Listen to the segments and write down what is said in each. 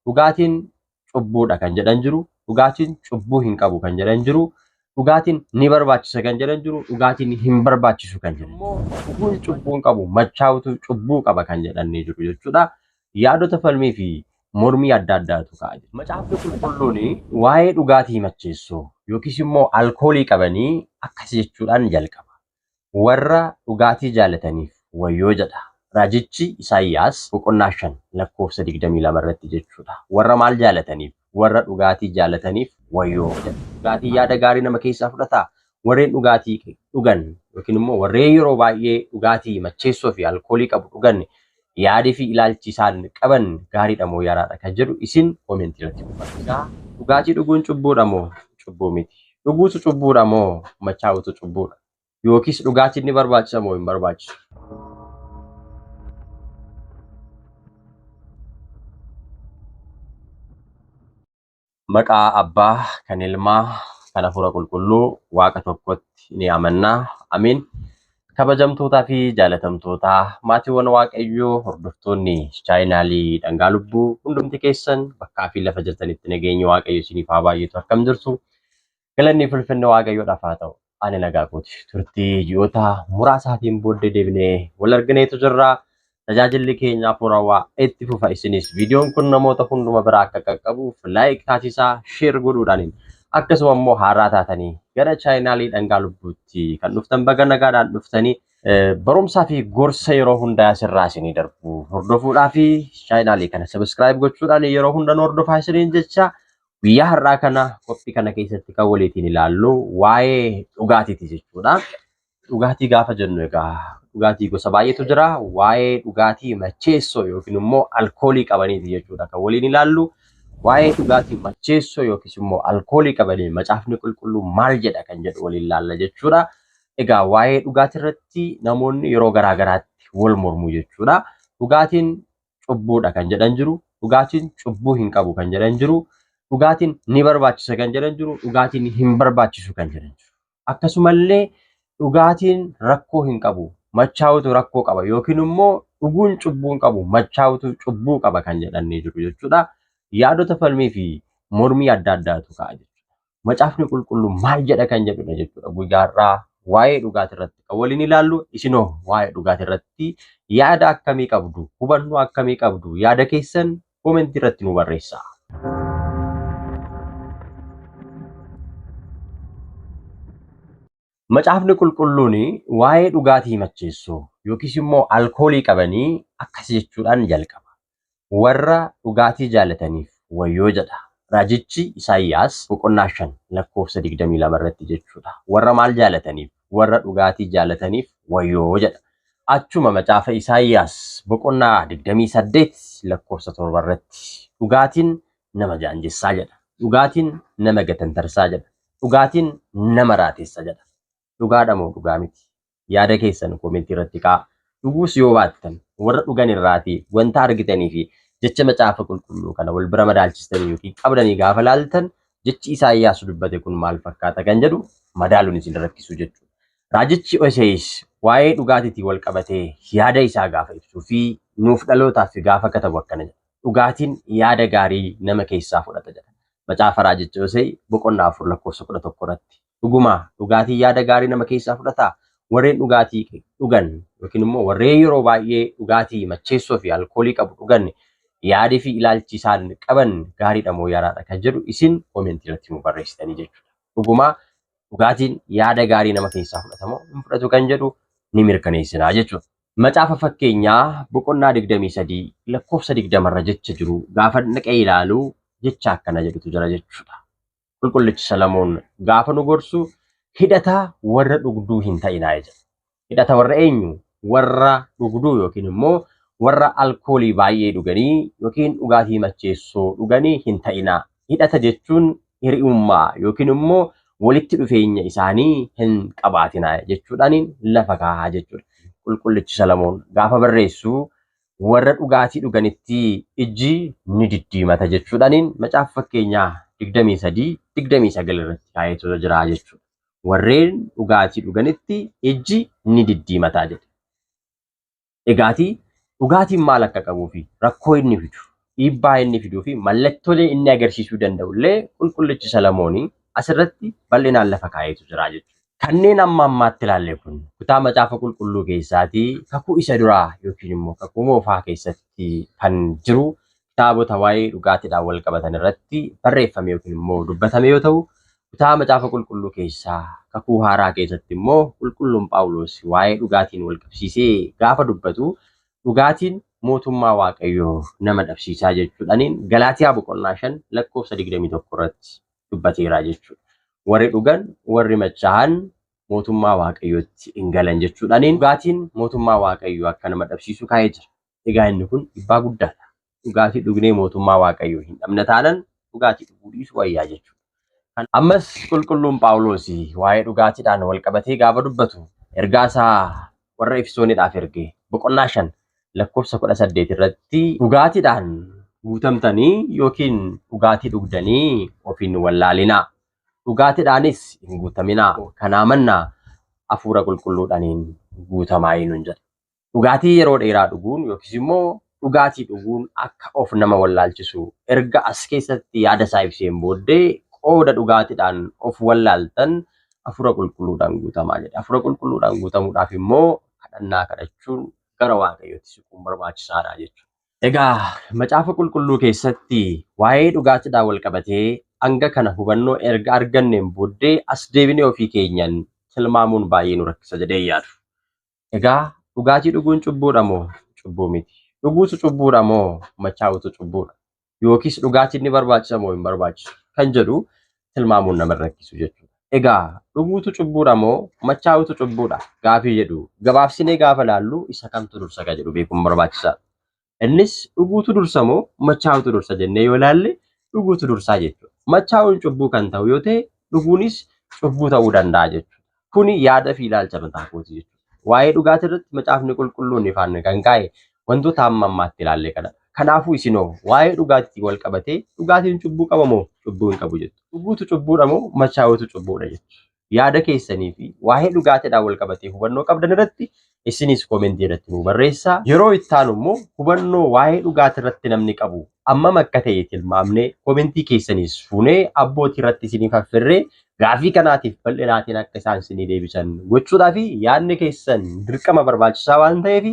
dhugaatiin cubbuudha kan jedhan jiru, dhugaatiin cubbuu hin qabu kan jedhan jiru, dhugaatiin ni barbaachisa kan jedhan jiru, dhugaatiin hin barbaachisu kan jedhan immoo dhuguun cubbuu hin qabu machaa'utu cubbuu qaba kan jedhan ni jiru jechuudha. Yaadota falmii fi mormii adda addaatu ka'a jira. Macaafni qulqulluun waa'ee dhugaatii macheessuu yookiis immoo alkoolii qabanii akkas jechuudhaan jalqaba. Warra dhugaatii jaalataniif wayyoo jedha. Raajichi Isaayyaas boqonnaa 5 lakkoofsa 22 irratti jechuudha. Warra maal jaalataniif? Warra dhugaatii jaalataniif wayyoo jedha. Dhugaatii yaada gaarii nama keessaa fudhataa? Warreen dhugaatii dhugan yookiin immoo warreen yeroo baay'ee dhugaatii macheessoo fi alkoolii qabu dhugan yaadii fi ilaalchi isaan qaban gaariidha moo yaraadha kan jedhu isin koomentii irratti dubbadhaa. Dhugaatii dhuguun cubbuudha moo cubbuu miti? Dhuguutu cubbuudha moo machaa'utu cubbuudha? Yookiis dhugaatiin ni barbaachisa moo hin barbaachisu? Maqaa Abbaa kan Ilmaa kan Hafuura Qulqulluu Waaqa tokkotti ni amanna. Amiin. Kabajamtootaa fi jaalatamtootaa maatiiwwan Waaqayyoo hordoftoonni chaayinaalii Dhangaa Lubbuu hundumti keessan bakkaa fi lafa jirtanitti nageenyi Waaqayyo isiniif haa baay'atu. Akkam jirtu? Galanni ulfinni Waaqayyoodhaaf haa ta'u. Ani nagaa kooti. Turtii ji'oota muraasaatiin booddee deebinee wal argineetu jirra. Tajaajilli keenya Hafuurawaa itti fufa. Isinis viidiyoon kun namoota hunduma biraa akka qaqqabuuf laayik taasisaa, sheer godhuudhaan akkasuma immoo haaraa taatanii gara chaayinaalii Dhangaa Lubbuutti kan dhuftan baga nagaadhaan dhuftanii barumsaa fi gorsa yeroo hundaa asirraa isinii darbu hordofuudhaa fi chaayinaalii kana sabiskiraayib gochuudhaan yeroo hunda nu hordofaa isiniin jecha guyyaa har'aa kana qophii kana keessatti kan waliitiin ilaallu waa'ee dhugaatiiti jechuudha. Dhugaatii gaafa jennu egaa dhugaatii gosa baay'eetu jira. Waa'ee dhugaatii macheessoo yookiin immoo alkoolii qabaniiti jechuudha kan waliin ilaallu. Waa'ee dhugaatii macheessoo yookiis immoo alkoolii qabanii macaafni qulqulluu maal jedha kan jedhu waliin ilaalla jechuudha. Egaa waa'ee dhugaatii irratti namoonni yeroo garaa garaatti wal mormu jechuudha. Dhugaatiin cubbuudha kan jedhan jiru, dhugaatiin cubbuu hin qabu kan jedhan jiru, dhugaatiin ni barbaachisa kan jedhan jiru, dhugaatiin hin barbaachisu kan jedhan jiru. Akkasumallee dhugaatiin rakkoo hin qabu, machaa'utu rakkoo qaba yookiin immoo dhuguun cubbuu hin qabu, machaa'utu cubbuu qaba kan jedhan ni jiru jechuudha. Yaadota falmii fi mormii adda addaatu ka'a jechuudha. Macaafni qulqulluu maal jedha kan jedhudha jechuudha. Guyyaa har'aa waa'ee dhugaatii irratti kan waliin ilaallu. Isinoo waa'ee dhugaatii irratti yaada akkamii qabdu? Hubannoo akkamii qabdu? Yaada keessan koomentii irratti nu barreessaa. Macaafni qulqulluun waa'ee dhugaatii macheessoo yookiis immoo alkoolii qabanii akkas jechuudhaan jalqaba. Warra dhugaatii jaalataniif wayyoo jedha. Raajichi Isaayyaas boqonnaa 5 lakkoofsa 22 irratti jechuudha. Warra maal jaalataniif? Warra dhugaatii jaalataniif wayyoo jedha. Achuma macaafa Isaayyaas boqonnaa 28 lakkoofsa 7 irratti dhugaatiin nama jaanjessaa jedha. Dhugaatiin nama gatantarsaa jedha. Dhugaatiin nama raatessa jedha. Dhugaadha moo dhugaa miti? Yaada keessan koomentii irratti kaa'aa. Dhuguus yoo baattan warra dhugan irraatii wanta argitanii fi jecha macaafa qulqulluu kana wal bira madaalchistanii yookiin qabdanii gaafa laaltan jechi Isaayyaas dubbate kun maal fakkaata kan jedhu madaaluun isin rakkisu jechuudha. Raajichi Hose'is waa'ee dhugaatiitii wal qabatee yaada isaa gaafa ibsuu fi nuuf dhalootaaf gaafa katabu akkana jedha. Dhugaatiin yaada gaarii nama keessaa fudhata jedha. Macaafa raajichi Hose'i boqonnaa 4 lakkoofsa 11 irratti. Dhuguma dhugaatii yaada gaarii nama keessaa fudhataa? Warreen dhugaatii dhugan yookiin immoo warreen yeroo baay'ee dhugaatii macheessoo fi alkoolii qabu dhugan yaadii fi ilaalchi isaan qaban gaariidha moo yaraadha kan jedhu isin koomentii irratti nu barreessitanii jechuudha. Dhuguma dhugaatiin yaada gaarii nama keessaa fudhatamoo hin fudhatu kan jedhu ni mirkaneessinaa jechuudha. Macaafa fakkeenyaa boqonnaa 23 lakkoofsa 20 irra jecha jiru gaafa dhaqee ilaalu jecha akkana jedhutu jira jechuudha. Qulqullichi Salamoon gaafa nu gorsu hidhata warra dhugduu hin ta'inaa jedha. Hidhata warra eenyu? Warra dhugduu yookiin immoo warra alkoolii baay'ee dhuganii yookiin dhugaatii macheessoo dhuganii hin ta'inaa. Hidhata jechuun hiriyummaa yookiin immoo walitti dhufeenya isaanii hin qabaatinaa jechuudhaan lafa kaa'aa jechuudha. Qulqullichi Salamoon gaafa barreessu warra dhugaatii dhuganitti ijji ni diddiimata jechuudhaan macaafa fakkeenyaa 23-29 irratti kaa'eetu jira jechuudha. Warreen dhugaatii dhuganitti ijji ni diddiimataa jedha. Dhugaatiin maal akka qabuu fi rakkoo inni fidu dhiibbaa inni fiduu fi mallattoolee inni agarsiisuu danda'ullee qulqullichi Salamoonii asirratti bal'inaan lafa kaa'eetu jira jechuudha. Kanneen amma ammaatti ilaalle kun kutaa macaafa qulqulluu keessaatii kakuu isa duraa yookiin immoo kakuu moofaa keessatti kan jiru kitaabota waa'ee dhugaatiidhaan wal qabatan irratti barreeffame yookiin immoo dubbatame yoo ta'u, kutaa macaafa qulqulluu keessaa kakuu haaraa keessatti immoo qulqulluun Phaawulos waa'ee dhugaatiin wal qabsiisee gaafa dubbatu dhugaatiin mootummaa Waaqayyoo nama dhabsiisaa jechuudhaaniin Galaatiyaa boqonnaa 5 lakkoofsa 21 irratti dubbateera jechuudha. Warri dhugan warri machaa'an mootummaa Waaqayyootti hin galan jechuudhaaniin dhugaatiin mootummaa Waaqayyoo akka nama dhabsiisu kaa'ee jira. Egaa inni kun dhiibbaa guddaadha. Dhugaatii dhugnee mootummaa Waaqayyoo hin dhabne taanaan dhugaatii dhuguu dhiisuu wayyaa jechuudha. Ammas qulqulluun Phaawulos waa'ee dhugaatiidhaan wal qabatee gaafa dubbatu ergaa isaa warra Efesooniidhaaf erge boqonnaa 5 lakkoofsa 18 irratti dhugaatiidhaan guutamtanii yookiin dhugaatii dhugdanii ofiin wallaalinaa. Dhugaatiidhaanis hin guutaminaa. Kanaa mannaa hafuura qulqulluudhaaniin guutamaa hin jedha. Dhugaatii yeroo dheeraa dhuguun yookiis immoo dhugaatii dhuguun akka of nama wallaalchisu erga as keessatti yaada isaa ibseen booddee qooda dhugaatiidhaan of wallaaltan hafuura qulqulluudhaan guutamaa jedha. Hafuura qulqulluudhaan guutamuudhaaf immoo kadhannaa kadhachuun gara Waaqayyootti siquun barbaachisaadha jechuudha. Egaa macaafa qulqulluu keessatti waa'ee dhugaatiidhaan wal qabatee hanga kana hubannoo erga arganneen booddee as deebinee ofii keenyan tilmaamuun baay'ee nu rakkisa jedhee yaadu. Egaa dhugaatii dhuguun cubbuudha moo cubbuu miti? Dhuguutu cubbuudha moo machaa'utu cubbuudha? Yookiis dhugaatiin ni barbaachisa moo hin barbaachisu kan jedhu tilmaamuun nama rakkisu jechuudha. Egaa dhuguutu cubbuudha moo machaa'utu cubbuudha gaafii jedhu gabaabsinee gaafa laallu isa kamtu dursa ka jedhu beekuun barbaachisaadha. Innis dhuguutu dursa moo machaa'utu dursa jennee yoo laalle dhuguutu dursaa jechuudha. Machaa'uun cubbuu kan ta'u yoo ta'e dhuguunis cubbuu ta'uu danda'a jechuudha. Kuni yaada fi ilaalcha mataa kooti jechuudha. Waa'ee dhugaatii irratti macaafni qulqulluun ifaan kan kaa'e wantoota amma ammaatti ilaalle kana. Kanaafuu isinoo waa'ee dhugaatii wal qabatee dhugaatiin cubbuu qaba moo cubbuu hin qabu jettu. Dhuguutu cubbuudha moo machaa'utu cubbuudha jettu. Yaada keessanii fi waa'ee dhugaatiidhaan wal qabatee hubannoo qabdan irratti isinis koomentii irratti nu barreessaa. Yeroo itti aanu immoo hubannoo waa'ee dhugaatii irratti namni qabu ammam akka ta'e tilmaamnee koomentii keessanis fuunee abbootii irratti isiniif affirree gaafii kanaatiif bal'inaatiin akka isaan isinii deebisan gochuudhaa fi yaadni keessan dirqama barbaachisaa waan ta'eef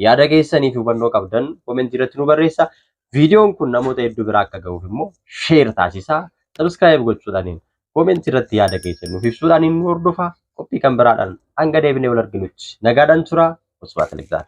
yaada keessanii fi hubannoo qabdan koomentii irratti nu barreessaa. Viidiyoon kun namoota hedduu biraa akka ga'uuf immoo sheer taasisaa. Sabskiraayib gochuudhaaniin koomentii irratti yaada keessan nuuf ibsuudhaaniin nu hordofaa. Qophii kan biraadhaan hanga deebinee wal arginutti nagaadhaan turaa. Usbaat Alexander.